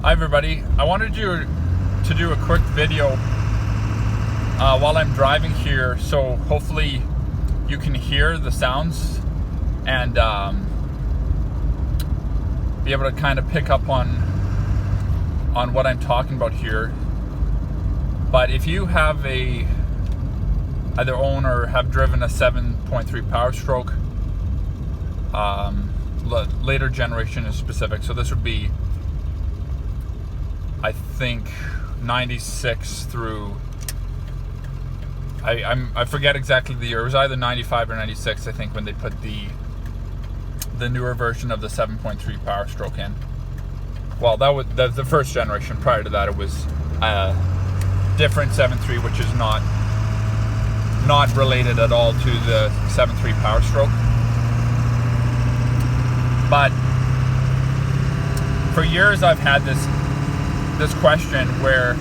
Hi everybody, I wanted you to do a quick video while I'm driving here, so hopefully you can hear the sounds and be able to kind of pick up on what I'm talking about here. But if you have either own or have driven a 7.3 Powerstroke, later generation is specific, so this would be, I think, 96 through, I forget exactly the year. It was either 95 or 96, I think, when they put the newer version of the 7.3 Powerstroke in. Well, that was the first generation. Prior to that, it was a different 7.3, which is not related at all to the 7.3 Powerstroke. But for years, I've had this question where,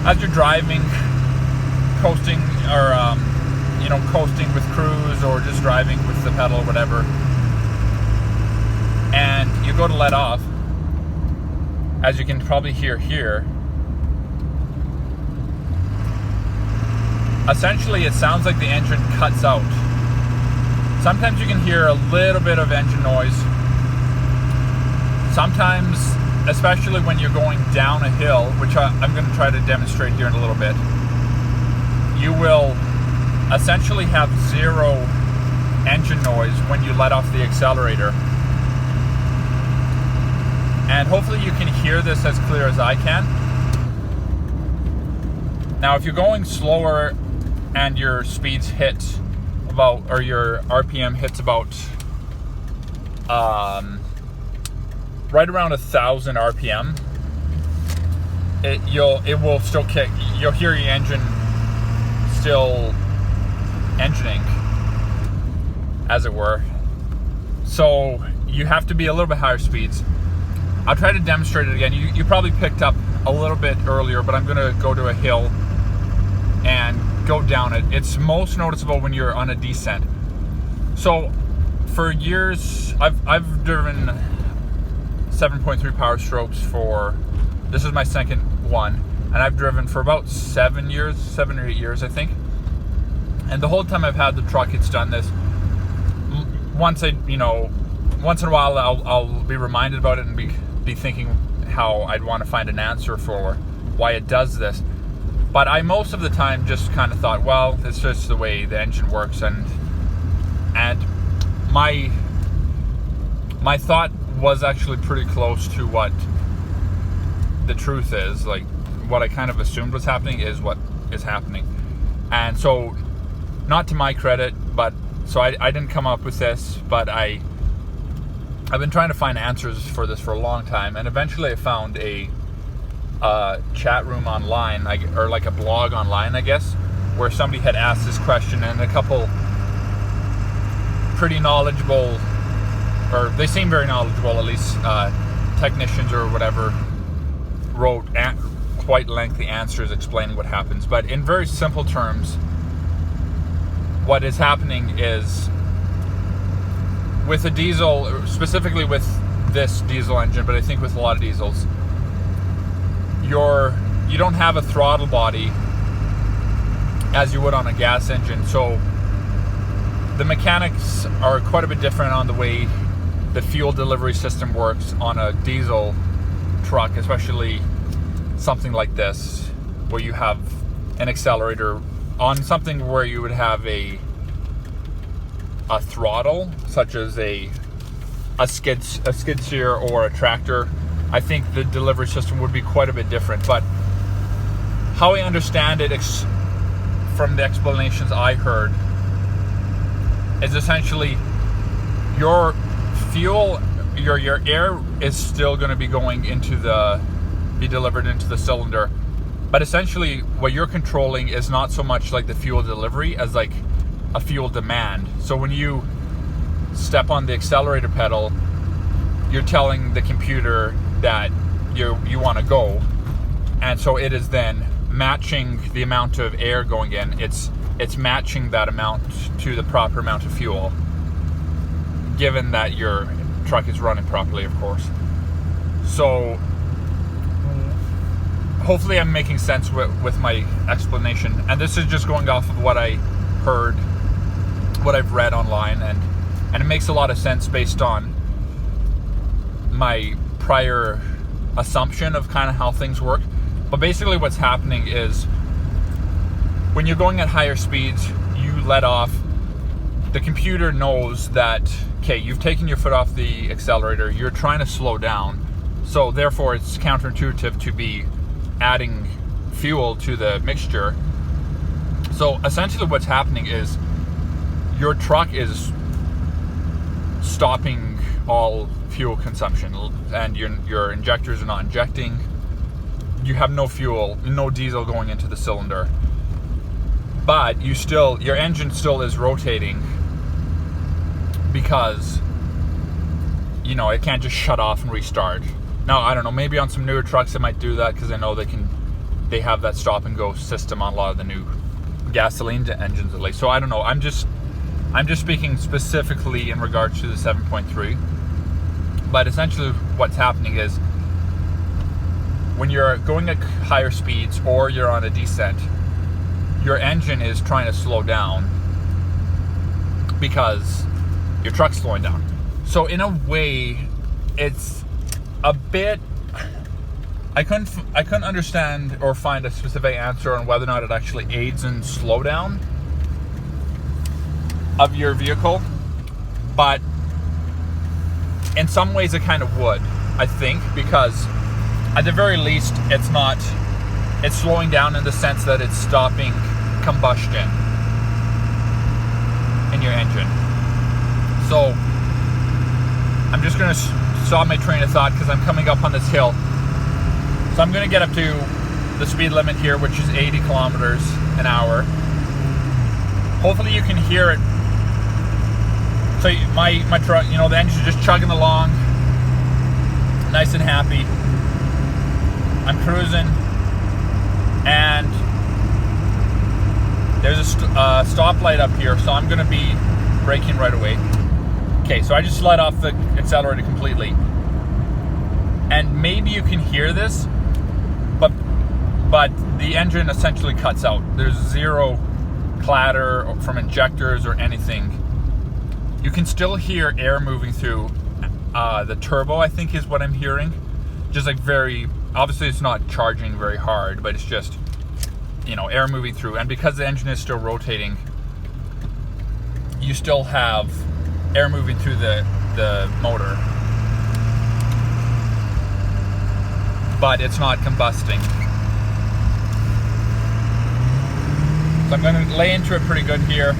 as you're driving, coasting, or coasting with cruise, or just driving with the pedal or whatever, and you go to let off, as you can probably hear here, essentially it sounds like the engine cuts out. Sometimes you can hear a little bit of engine noise. Sometimes, especially when you're going down a hill, which I'm going to try to demonstrate here in a little bit, you will essentially have zero engine noise when you let off the accelerator. And hopefully you can hear this as clear as I can. Now, if you're going slower and your speeds hit about, or your RPM hits about right around 1,000 RPM, it will still kick. You'll hear your engine still engineing, as it were. So you have to be a little bit higher speeds. I'll try to demonstrate it again. You probably picked up a little bit earlier, but I'm gonna go to a hill and go down it. It's most noticeable when you're on a descent. So for years, I've driven 7.3 Powerstrokes for, this is my second one, and I've driven for about 7 or 8 years, I think. And the whole time I've had the truck, it's done this. Once in a while, I'll be reminded about it and be thinking how I'd want to find an answer for why it does this. But I most of the time just kind of thought, well, it's just the way the engine works, and my thought was actually pretty close to what the truth is. Like, what I kind of assumed was happening is what is happening. And so, not to my credit, but so I didn't come up with this, but I've been trying to find answers for this for a long time, and eventually I found a chat room online, or like a blog online, I guess, where somebody had asked this question, and a couple pretty knowledgeable, or they seem very knowledgeable, at least, technicians or whatever, wrote quite lengthy answers explaining what happens. But in very simple terms, what is happening is, with a diesel, specifically with this diesel engine, but I think with a lot of diesels, you don't have a throttle body as you would on a gas engine. So the mechanics are quite a bit different on the way the fuel delivery system works on a diesel truck, especially something like this, where you have an accelerator on something where you would have a throttle, such as a skid steer or a tractor. I think the delivery system would be quite a bit different. But how I understand it from the explanations I heard is essentially your fuel, your air is still going to be be delivered into the cylinder. But essentially what you're controlling is not so much like the fuel delivery as like a fuel demand. So when you step on the accelerator pedal, you're telling the computer that you want to go, and so it is then matching the amount of air going in. It's matching that amount to the proper amount of fuel, given that your truck is running properly, of course. So hopefully I'm making sense with my explanation. And this is just going off of what I heard, what I've read online, and it makes a lot of sense based on my prior assumption of kind of how things work. But basically what's happening is when you're going at higher speeds, you let off, the computer knows that, okay, you've taken your foot off the accelerator, you're trying to slow down, so therefore it's counterintuitive to be adding fuel to the mixture. So essentially what's happening is your truck is stopping all fuel consumption, and your injectors are not injecting. You have no fuel, no diesel going into the cylinder, but your engine still is rotating, because it can't just shut off and restart. Now I don't know, maybe on some newer trucks it might do that, because I know they have that stop and go system on a lot of the new gasoline engines at least. So I don't know, I'm just speaking specifically in regards to the 7.3. But essentially what's happening is when you're going at higher speeds or you're on a descent, your engine is trying to slow down because your truck's slowing down. So in a way, it's a bit, I couldn't understand or find a specific answer on whether or not it actually aids in slowdown of your vehicle, but in some ways it kind of would, I think, because at the very least it's slowing down in the sense that it's stopping combustion in your engine. So I'm just going to stop my train of thought because I'm coming up on this hill. So I'm going to get up to the speed limit here, which is 80 kilometers an hour. Hopefully you can hear it. So my truck, the engine's just chugging along, nice and happy. I'm cruising, and there's a stoplight up here, so I'm going to be braking right away. Okay, so I just let off the accelerator completely, and maybe you can hear this, but the engine essentially cuts out. There's zero clatter from injectors or anything. You can still hear air moving through the turbo, I think is what I'm hearing. Just like obviously it's not charging very hard, but it's just, air moving through. And because the engine is still rotating, you still have air moving through the motor. But it's not combusting. So I'm going to lay into it pretty good here.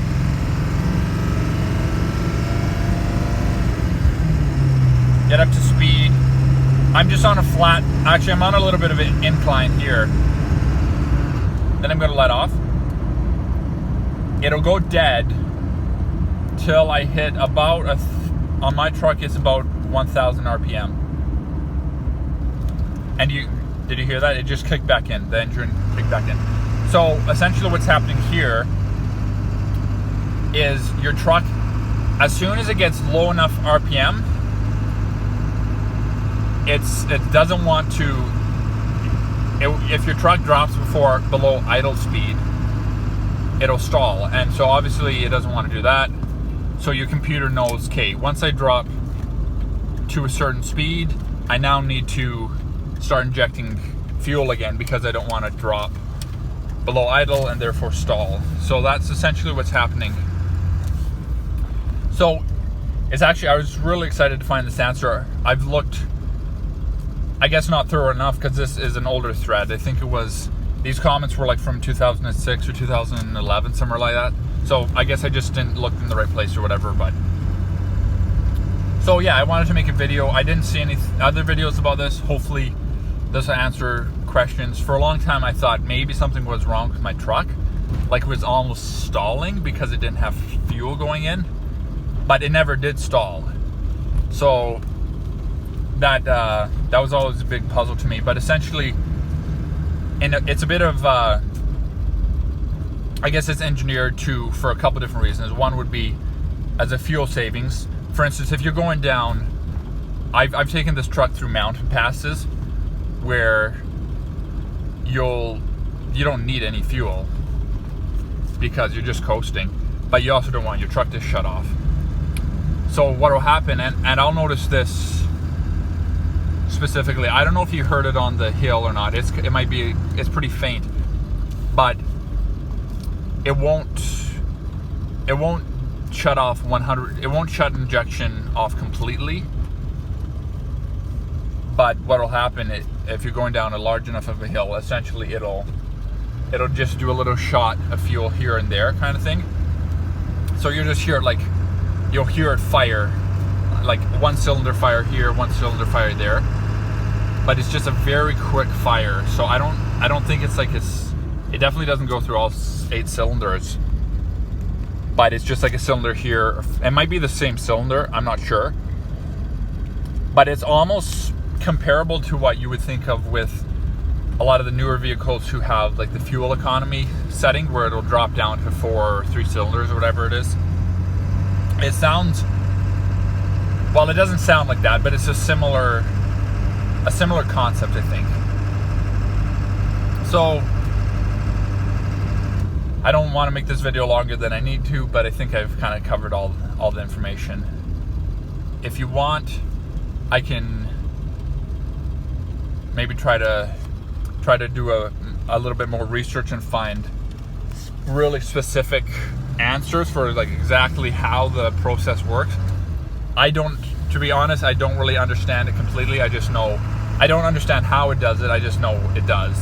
Get up to speed. I'm just on a flat, actually I'm on a little bit of an incline here. Then I'm going to let off. It'll go dead till I hit about, on my truck it's about 1,000 RPM. And did you hear that? It just kicked back in, the engine kicked back in. So essentially what's happening here is your truck, as soon as it gets low enough RPM, it doesn't want to, if your truck drops below idle speed, it'll stall. And so obviously it doesn't want to do that. So your computer knows, okay, once I drop to a certain speed, I now need to start injecting fuel again because I don't want to drop below idle and therefore stall. So that's essentially what's happening. So it's actually, I was really excited to find this answer. I've looked, I guess not thorough enough because this is an older thread. I think these comments were like from 2006 or 2011, somewhere like that. So I guess I just didn't look in the right place or whatever, but. So yeah, I wanted to make a video. I didn't see any other videos about this. Hopefully this will answer questions. For a long time I thought maybe something was wrong with my truck. Like it was almost stalling because it didn't have fuel going in. But it never did stall. So that was always a big puzzle to me. But essentially, it's a bit of, I guess it's engineered for a couple different reasons. One would be as a fuel savings. For instance, if you're going down I've taken this truck through mountain passes where you don't need any fuel because you're just coasting, but you also don't want your truck to shut off. So what will happen, and I'll notice this specifically, I don't know if you heard it on the hill or not, it's pretty faint, but it won't shut off 100, it won't shut injection off completely, but what will happen, if you're going down a large enough of a hill, essentially it'll just do a little shot of fuel here and there kind of thing. So you'll just hear it, like, you'll hear it fire, like one cylinder fire here, one cylinder fire there, but it's just a very quick fire. So I don't think it's like it definitely doesn't go through all 8 cylinders, but it's just like a cylinder here. It might be the same cylinder, I'm not sure, but it's almost comparable to what you would think of with a lot of the newer vehicles who have like the fuel economy setting, where it'll drop down to 4 or 3 cylinders or whatever it is. It sounds, well, it doesn't sound like that, but it's a similar concept, I think. So I don't want to make this video longer than I need to, but I think I've kind of covered all the information. If you want, I can maybe try to do a little bit more research and find really specific answers for like exactly how the process works. To be honest, I don't really understand it completely. I just know, I don't understand how it does it, I just know it does.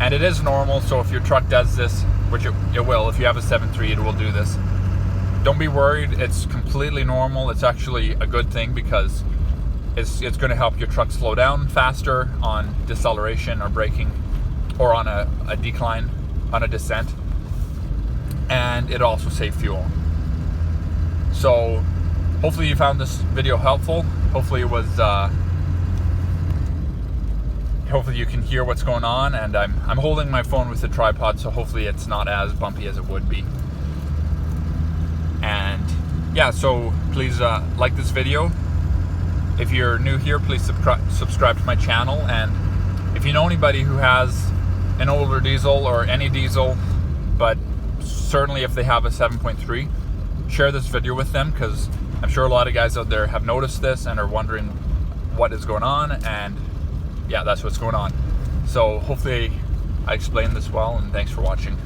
And it is normal, so if your truck does this, which it will, if you have a 7.3, it will do this. Don't be worried, it's completely normal. It's actually a good thing because it's going to help your truck slow down faster on deceleration or braking, or on a decline, on a descent. And it'll also save fuel. So hopefully you found this video helpful. Hopefully it was hopefully you can hear what's going on, and I'm holding my phone with the tripod, so hopefully it's not as bumpy as it would be. And yeah, so please like this video. If you're new here, please subscribe to my channel, and if you know anybody who has an older diesel or any diesel, but certainly if they have a 7.3, share this video with them, because I'm sure a lot of guys out there have noticed this and are wondering what is going on, and yeah, that's what's going on. So hopefully I explained this well, and thanks for watching.